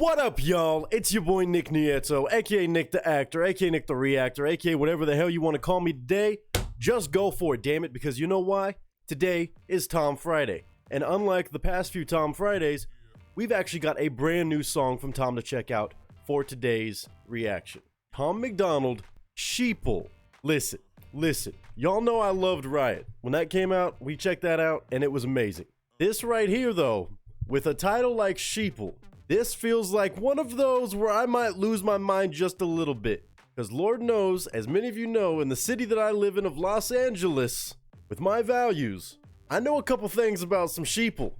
What up, y'all? It's your boy Nick Nieto, aka Nick the Actor, aka Nick the Reactor, aka whatever the hell you want to call me today. Just go for it, damn it, because you know why? Today is Tom Friday, and unlike the past few Tom Fridays, we've actually got a brand new song from Tom to check out for today's reaction. Tom MacDonald, Sheeple. Listen, y'all know I loved Riot. When that came out, we checked that out, and it was amazing. This right here, though, with a title like Sheeple, this feels like one of those where I might lose my mind just a little bit. Because Lord knows, as many of you know, in the city that I live in of Los Angeles, with my values, I know a couple things about some sheeple.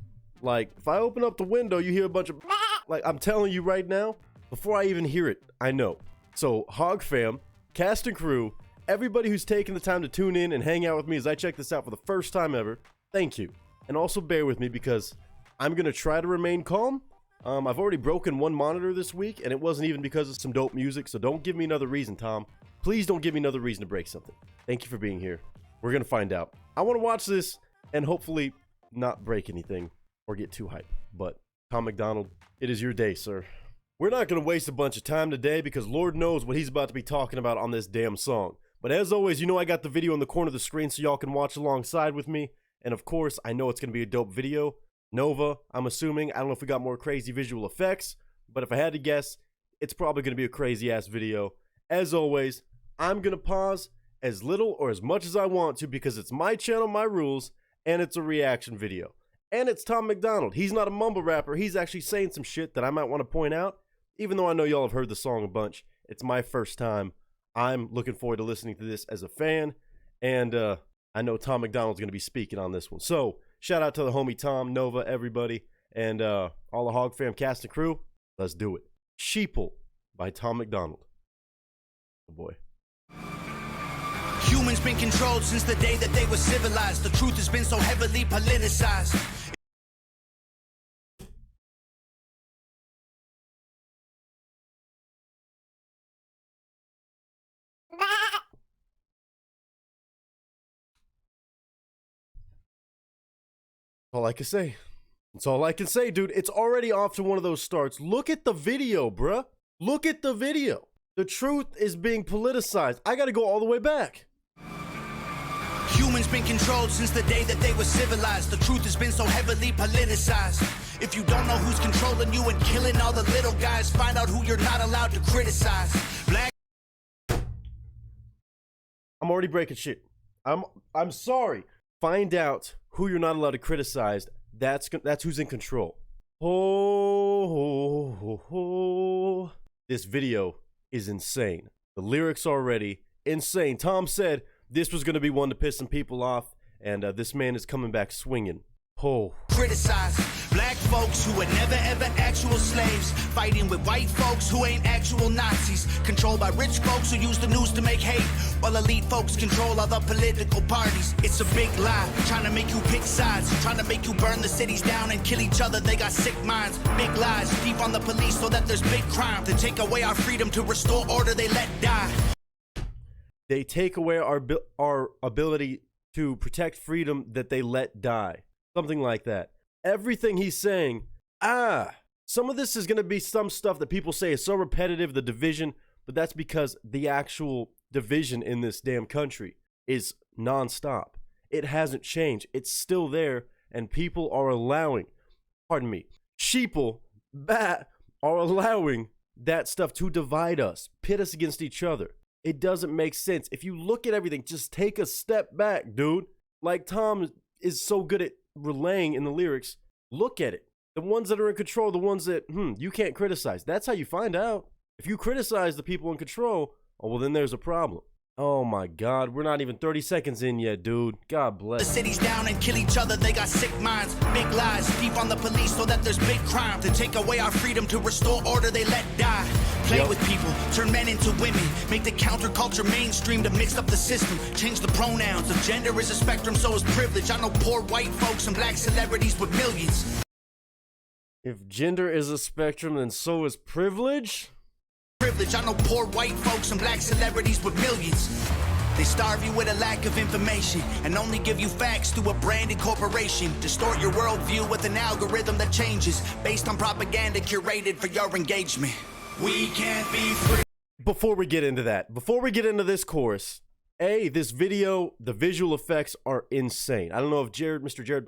Like, if I open up the window, you hear a bunch of like, I'm telling you right now, before I even hear it, I know. So, Hog Fam, cast and crew, everybody who's taken the time to tune in and hang out with me as I check this out for the first time ever, thank you. And also bear with me because I'm going to try to remain calm. I've already broken one monitor this week, and it wasn't even because of some dope music, so don't give me another reason, Tom. Please don't give me another reason to break something. Thank you for being here. We're gonna find out. I want to watch this and hopefully not break anything or get too hyped. But, Tom MacDonald, it is your day, sir. We're not gonna waste a bunch of time today because Lord knows what he's about to be talking about on this damn song. But as always, you know I got the video in the corner of the screen so y'all can watch alongside with me. And of course, I know it's gonna be a dope video. Nova, I'm assuming. I don't know if we got more crazy visual effects, but if I had to guess, it's probably going to be a crazy ass video. As always, I'm going to pause as little or as much as I want to because it's my channel, my rules, and it's a reaction video. And it's Tom MacDonald. He's not a mumble rapper. He's actually saying some shit that I might want to point out. Even though I know y'all have heard the song a bunch, it's my first time. I'm looking forward to listening to this as a fan, and I know Tom MacDonald's going to be speaking on this one. So, shout out to the homie Tom, Nova, everybody, and all the Hog Fam cast and crew. Let's do it. Sheeple by Tom MacDonald. Oh boy. Humans been controlled since the day that they were civilized. The truth has been so heavily politicized. All I can say. That's all I can say, dude. It's already off to one of those starts. Look at the video, bruh. Look at the video. The truth is being politicized. I gotta go all the way back. Humans been controlled since the day that they were civilized. The truth has been so heavily politicized. If you don't know who's controlling you and killing all the little guys, find out who you're not allowed to criticize. Black. I'm already breaking shit. I'm sorry. Find out who you're not allowed to criticize. That's who's in control. Oh. This video is insane. The lyrics already insane. Tom said this was going to be one to piss some people off, and this man is coming back swinging. Oh. Criticize black folks who were never ever actual slaves, fighting with white folks who ain't actual Nazis, controlled by rich folks who use the news to make hate, while elite folks control other political parties. It's a big lie, trying to make you pick sides, trying to make you burn the cities down and kill each other. They got sick minds, big lies, deep on the police so that there's big crime. To take away our freedom, to restore order, they let die. They take away our ability to protect freedom that they let die. Something like that. Everything he's saying, some of this is going to be some stuff that people say is so repetitive, the division, but that's because the actual division in this damn country is nonstop. It hasn't changed. It's still there, and people are allowing, sheeple, are allowing that stuff to divide us, pit us against each other. It doesn't make sense. If you look at everything, just take a step back, dude. Like Tom is so good at relaying in the lyrics, look at it. The ones that are in control, the ones that you can't criticize. That's how you find out. If you criticize the people in control, oh well, then there's a problem. Oh my God, we're not even 30 seconds in yet, dude. God bless. The cities down and kill each other. They got sick minds, big lies, deep on the police so that there's big crime. To take away our freedom, to restore order, they let die. Play with people, turn men into women, make the counterculture mainstream to mix up the system. Change the pronouns. If gender is a spectrum, so is privilege. I know poor white folks and black celebrities with millions. If gender is a spectrum, then so is privilege? I know poor white folks and black celebrities with millions. They starve you with a lack of information and only give you facts through a branded corporation. Distort your worldview with an algorithm that changes based on propaganda curated for your engagement. We can't be free. Before we get into that, before we get into this course, this video, the visual effects are insane. I don't know if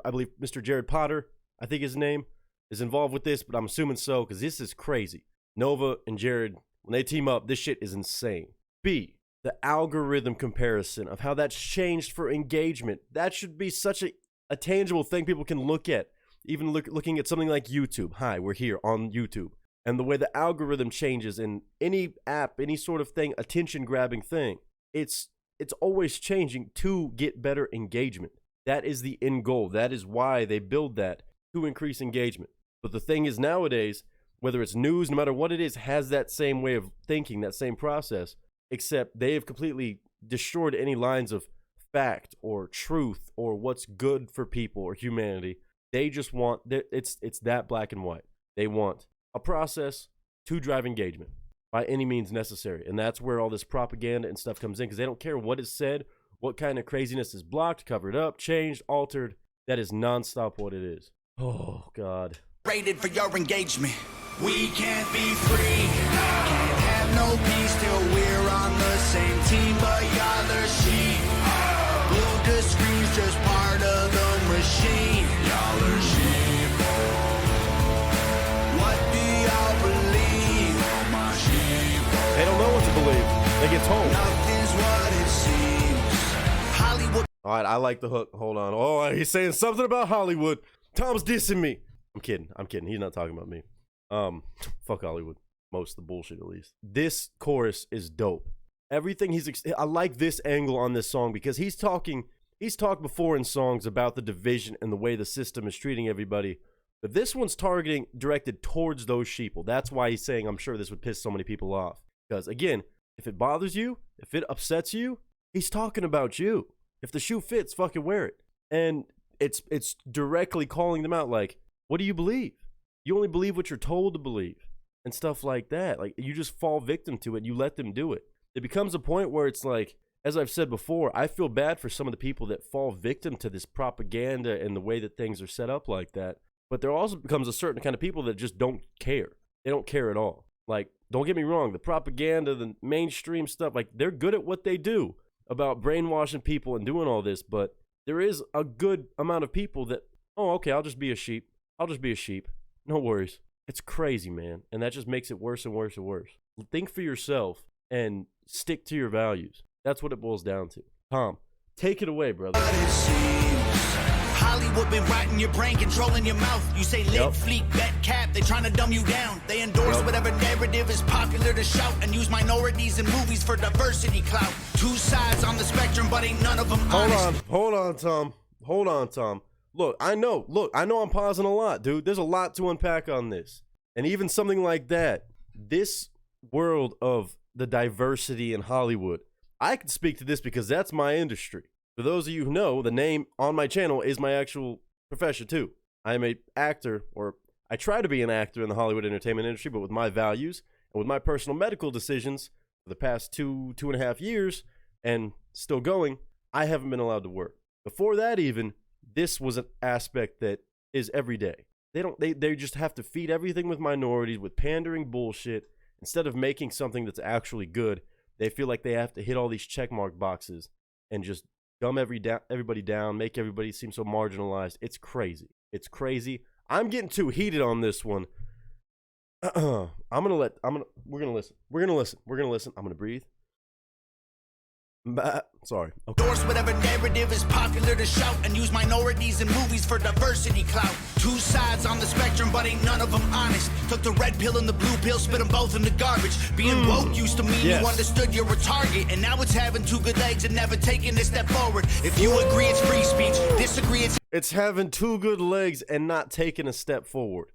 I believe Mr. Jared Potter, I think his name, is involved with this, but I'm assuming so, because this is crazy. Nova and Jared, when they team up, this shit is insane. B, the algorithm comparison of how that's changed for engagement. That should be such a tangible thing people can look at. Even looking at something like YouTube. Hi, we're here on YouTube. And the way the algorithm changes in any app, any sort of thing, attention-grabbing thing, it's always changing to get better engagement. That is the end goal. That is why they build that, to increase engagement. But the thing is, nowadays, whether it's news, no matter what it is, has that same way of thinking, that same process, except they have completely destroyed any lines of fact or truth or what's good for people or humanity. They just want, it's that black and white. They want a process to drive engagement by any means necessary. And that's where all this propaganda and stuff comes in, because they don't care what is said, what kind of craziness is blocked, covered up, changed, altered. That is nonstop what it is. Oh, God. Rated for your engagement. We can't be free. Can't have no peace till we're on the same team, but y'all are sheep. Blue to screens just part of the machine. Y'all are sheep. What do y'all believe? They don't know what to believe. They get told. Nothing's what it seems. Hollywood. All right, I like the hook. Hold on. Oh, he's saying something about Hollywood. Tom's dissing me. I'm kidding. He's not talking about me. Fuck Hollywood. Most of the bullshit, at least. This chorus is dope. Everything I like this angle on this song, because he's talked before in songs about the division and the way the system is treating everybody. But this one's directed towards those sheeple. That's why he's saying, I'm sure this would piss so many people off. Because again, if it bothers you, if it upsets you, he's talking about you. If the shoe fits, fucking wear it. And it's directly calling them out, like, what do you believe? You only believe what you're told to believe and stuff like that. Like, you just fall victim to it. You let them do it. It becomes a point where it's like, as I've said before, I feel bad for some of the people that fall victim to this propaganda and the way that things are set up like that. But there also becomes a certain kind of people that just don't care. They don't care at all. Like, don't get me wrong, the propaganda, the mainstream stuff, like, they're good at what they do about brainwashing people and doing all this, but there is a good amount of people that, oh, okay, I'll just be a sheep. No worries. It's crazy, man. And that just makes it worse and worse and worse. Think for yourself and stick to your values. That's what it boils down to. Tom, take it away, brother. Hollywood been rotting your brain, controlling your mouth. You say lit, fleek, bet, cap, they trying to dumb you down. They endorse whatever narrative is popular to shout and use minorities in movies for diversity clout. Two sides on the spectrum, but ain't none of them honest. Hold on, Tom. Look, I know I'm pausing a lot, dude. There's a lot to unpack on this. And even something like that, this world of the diversity in Hollywood, I can speak to this because that's my industry. For those of you who know, the name on my channel is my actual profession too. I am an actor, or I try to be an actor in the Hollywood entertainment industry, but with my values and with my personal medical decisions for the past two and a half years, and still going, I haven't been allowed to work. Before that even, this was an aspect that is every day. They just have to feed everything with minorities, with pandering bullshit. Instead of making something that's actually good, they feel like they have to hit all these checkmark boxes and just dumb everybody down, make everybody seem so marginalized. It's crazy. I'm getting too heated on this one. We're gonna listen. I'm gonna breathe. Sorry. Okay. Endorse whatever narrative is popular to shout and use minorities in movies for diversity clout. Two sides on the spectrum, but ain't none of them honest. Took the red pill and the blue pill, spit them both in the garbage. Being woke used to mean you understood you were a target, and now it's having two good legs and never taking a step forward. If you agree, it's free speech. Disagree, it's having two good legs and not taking a step forward.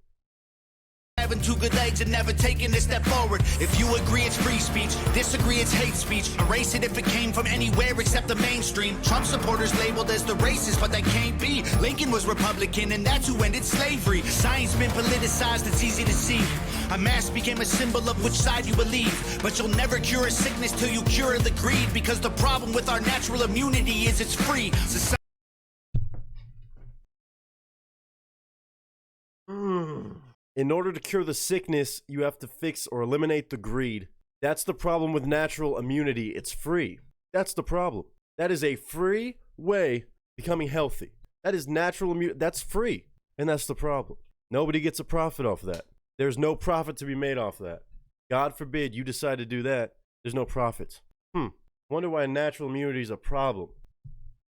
having two good legs and never taking a step forward. If you agree, it's free speech. Disagree, it's hate speech. Erase it if it came from anywhere except the mainstream. Trump supporters labeled as the racist, but that can't be. Lincoln was Republican, and that's who ended slavery. Science been politicized, it's easy to see. A mask became a symbol of which side you believe. But you'll never cure a sickness till you cure the greed. Because the problem with our natural immunity is it's free. In order to cure the sickness, you have to fix or eliminate the greed. That's the problem with natural immunity. It's free. That's the problem. That is a free way of becoming healthy. That is natural immunity. That's free. And that's the problem. Nobody gets a profit off of that. There's no profit to be made off of that. God forbid you decide to do that. There's no profits. Wonder why natural immunity is a problem.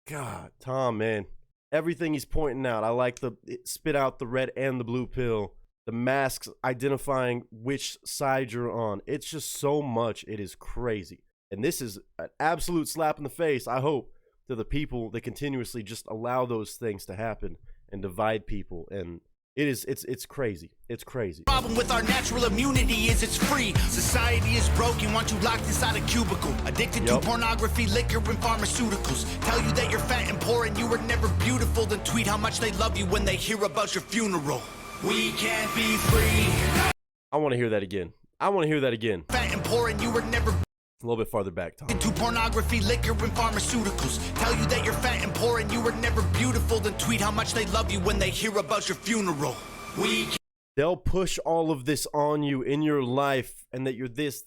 God, Tom, man. Everything he's pointing out. I like the spit out the red and the blue pill. The masks identifying which side you're on. It's just so much. It is crazy. And this is an absolute slap in the face, I hope, to the people that continuously just allow those things to happen and divide people. And it's crazy. It's crazy. Problem with our natural immunity is it's free. Society is broken, want you locked inside a cubicle. Addicted to pornography, liquor, and pharmaceuticals. Tell you that you're fat and poor and you were never beautiful. Then tweet how much they love you when they hear about your funeral. We can't be free. I want to hear that again. I want to hear that again. Fat and poor and you were never... A little bit farther back, Tom. To pornography, liquor, and pharmaceuticals. Tell you that you're fat and poor and you were never beautiful. Then tweet how much they love you when they hear about your funeral. They'll push all of this on you in your life, and that you're this,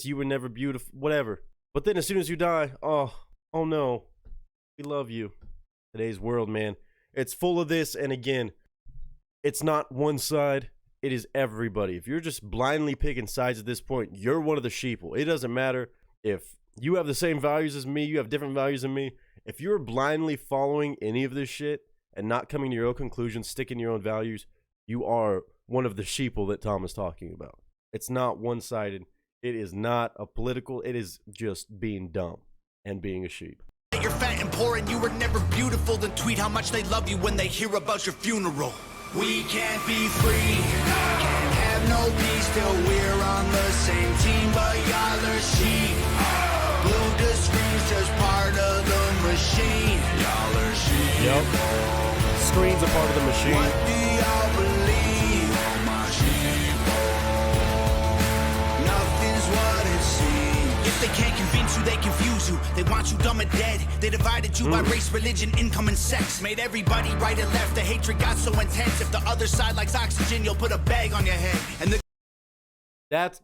you were never beautiful, whatever. But then as soon as you die, oh no, we love you. Today's world, man. It's full of this, and again, it's not one side. It is everybody. If you're just blindly picking sides at this point, you're one of the sheeple. It doesn't matter if you have the same values as me, you have different values than me. If you're blindly following any of this shit and not coming to your own conclusions, sticking to your own values, you are one of the sheeple that Tom is talking about. It's not one-sided. It is not a political. It is just being dumb and being a sheep. You're fat and poor and you were never beautiful. Then tweet how much they love you when they hear about your funeral. We can't be free, can't have no peace till we're on the same team, but y'all are sheep. Blue to screens just part of the machine. Y'all are sheep. Yep. Screens are part of the machine. What do y'all believe? Oh, my sheep. Nothing's what it seems. If they can't convince you, they confuse you. They want you dumb and dead. They divided you by race, religion, income, and sex. Made everybody right and left. The hatred got so intense. If the other side likes oxygen, you'll put a bag on your head. And the... That's...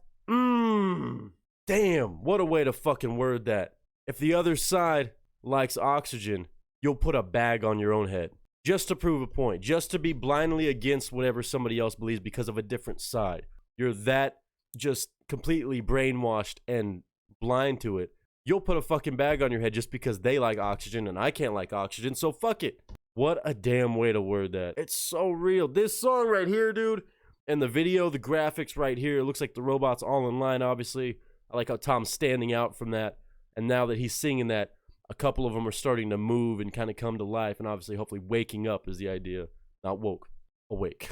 Damn, what a way to fucking word that. If the other side likes oxygen, you'll put a bag on your own head. Just to prove a point. Just to be blindly against whatever somebody else believes because of a different side. You're that just completely brainwashed and blind to it. You'll put a fucking bag on your head just because they like oxygen and I can't like oxygen, so fuck it. What a damn way to word that. It's so real. This song right here, dude, and the video, the graphics right here, it looks like the robots all in line, obviously. I like how Tom's standing out from that, and now that he's singing that, a couple of them are starting to move and kind of come to life, and obviously, hopefully, waking up is the idea. Not woke, awake.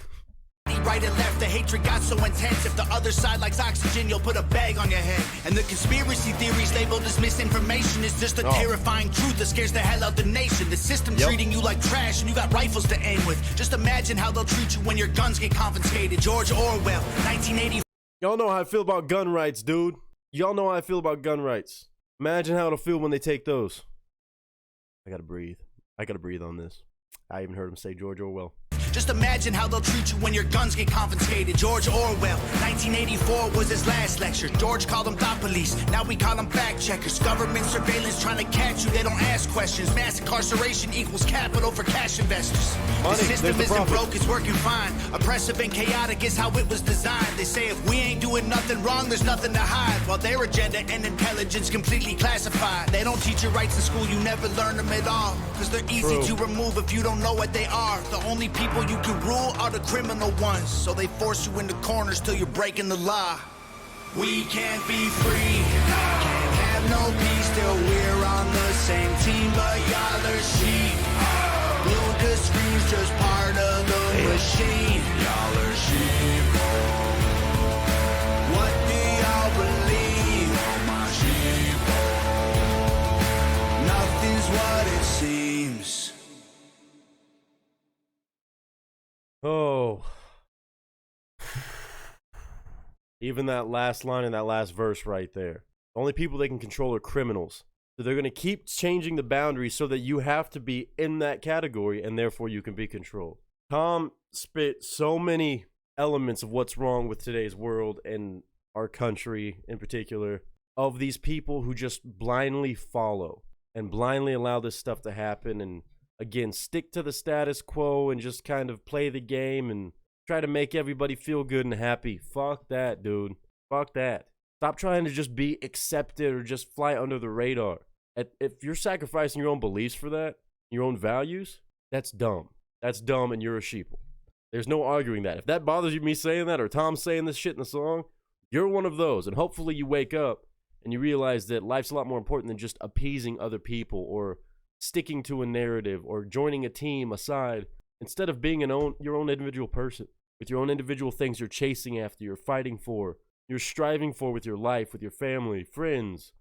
Right and left, the hatred got so intense. If the other side likes oxygen, you'll put a bag on your head. And the conspiracy theories labeled as misinformation is just a terrifying truth that scares the hell out the nation. The system treating you like trash and you got rifles to aim with. Just imagine how they'll treat you when your guns get confiscated. George Orwell, 1980. Y'all know how I feel about gun rights, dude. Y'all know how I feel about gun rights. Imagine how it'll feel when they take those. I gotta breathe. I gotta breathe on this. I even heard him say George Orwell. Just imagine how they'll treat you when your guns get confiscated. George Orwell, 1984 was his last lecture. George called them thought police, now we call them fact checkers. Government surveillance trying to catch you, they don't ask questions. Mass incarceration equals capital for cash investors. Money, the system isn't broke, it's working fine. Oppressive and chaotic is how it was designed. They say if we ain't doing nothing wrong, there's nothing to hide. While their agenda and intelligence completely classified. They don't teach your rights in school, you never learn them at all. Cause they're easy to remove if you don't know what they are. The only people you can rule are the criminal ones, so they force you into corners till you're breaking the law. We can't be free, can't have no peace till we're on the same team, but y'all are sheep. Blue to screens just part of the machine. Y'all are sheep. Even that last line and that last verse right there. The only people they can control are criminals. So they're going to keep changing the boundaries so that you have to be in that category and therefore you can be controlled. Tom spit so many elements of what's wrong with today's world and our country in particular, of these people who just blindly follow and blindly allow this stuff to happen and, again, stick to the status quo and just kind of play the game and try to make everybody feel good and happy. Fuck that, dude. Fuck that. Stop trying to just be accepted or just fly under the radar. If you're sacrificing your own beliefs for that, your own values, that's dumb. That's dumb, and you're a sheeple. There's no arguing that. If that bothers you, me saying that, or Tom saying this shit in the song, you're one of those. And hopefully you wake up and you realize that life's a lot more important than just appeasing other people or sticking to a narrative or joining a team, a side, instead of being your own individual person with your own individual things you're chasing after, you're fighting for, you're striving for with your life, with your family, friends.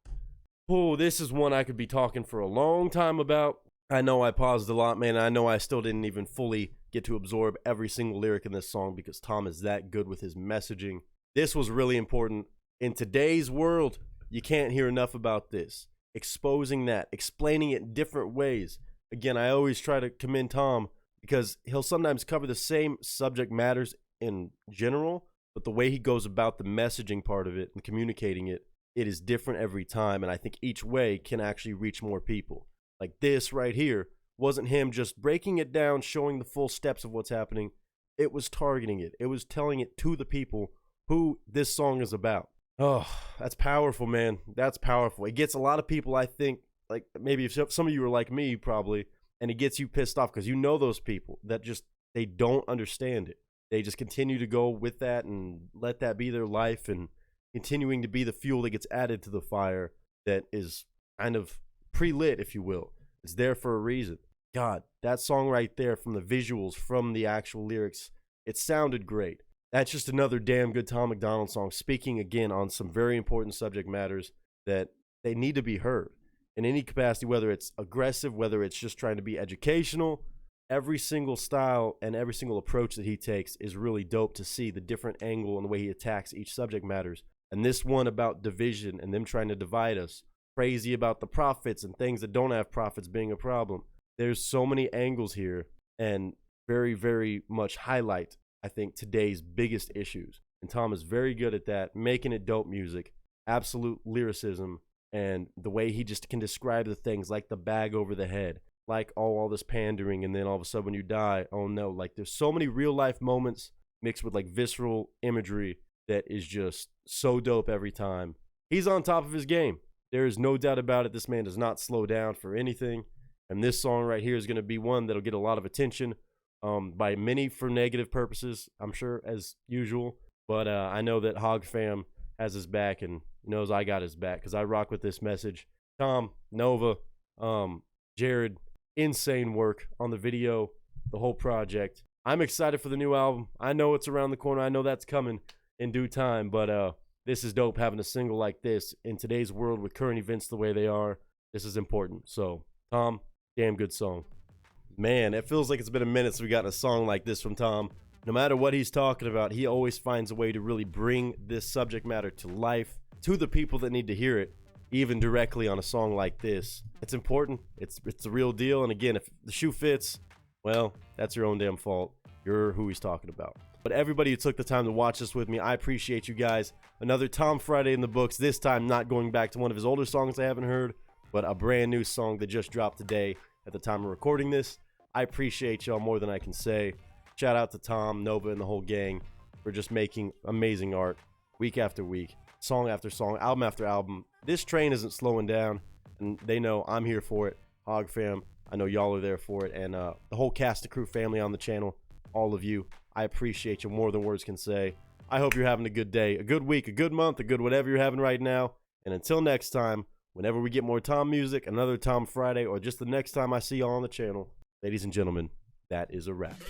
Oh, this is one I could be talking for a long time about. I know I paused a lot, man. I know I still didn't even fully get to absorb every single lyric in this song because Tom is that good with his messaging. This was really important. In today's world, you can't hear enough about this. Exposing that, explaining it in different ways. Again, I always try to commend Tom because he'll sometimes cover the same subject matters in general, but the way he goes about the messaging part of it and communicating it, it is different every time, and I think each way can actually reach more people. Like this right here wasn't him just breaking it down, showing the full steps of what's happening. It was targeting it. It was telling it to the people who this song is about. Oh, that's powerful, man. That's powerful. It gets a lot of people, I think, like maybe if some of you are like me probably, and it gets you pissed off because you know those people that just, they don't understand it. They just continue to go with that and let that be their life and continuing to be the fuel that gets added to the fire that is kind of pre-lit, if you will. It's there for a reason. God, that song right there, from the visuals, from the actual lyrics, it sounded great. That's just another damn good Tom MacDonald song, speaking again on some very important subject matters that they need to be heard in any capacity, whether it's aggressive, whether it's just trying to be educational. Every single style and every single approach that he takes is really dope to see the different angle and the way he attacks each subject matters. And this one about division and them trying to divide us, crazy about the prophets and things that don't have prophets being a problem. There's so many angles here and very, very much highlight, I think, today's biggest issues. And Tom is very good at that, making it dope music, absolute lyricism, and the way he just can describe the things like the bag over the head, like all this pandering, and then all of a sudden when you die, oh no, like there's so many real life moments mixed with like visceral imagery that is just so dope every time. He's on top of his game. There is no doubt about it. This man does not slow down for anything. And this song right here is going to be one that'll get a lot of attention by many for negative purposes, I'm sure, as usual. But I know that Hog Fam has his back and knows I got his back because I rock with this message. Tom, Nova, Jared, insane work on the video, the whole project. I'm excited for the new album. I know it's around the corner. I know that's coming in due time. But this is dope having a single like this in today's world with current events the way they are. This is important. So, Tom, damn good song. Man, it feels like it's been a minute since we got a song like this from Tom. No matter what he's talking about, he always finds a way to really bring this subject matter to life, to the people that need to hear it, even directly on a song like this. It's important. It's the real deal. And again, if the shoe fits, well, that's your own damn fault. You're who he's talking about. But everybody who took the time to watch this with me, I appreciate you guys. Another Tom Friday in the books, this time not going back to one of his older songs I haven't heard, but a brand new song that just dropped today at the time of recording this. I appreciate y'all more than I can say. Shout out to Tom, Nova, and the whole gang for just making amazing art week after week, song after song, album after album. This train isn't slowing down, and they know I'm here for it. Hog Fam, I know y'all are there for it, and the whole cast of crew family on the channel, all of you, I appreciate you more than words can say. I hope you're having a good day, a good week, a good month, a good whatever you're having right now. And until next time, whenever we get more Tom music, another Tom Friday, or just the next time I see y'all on the channel, ladies and gentlemen, that is a wrap.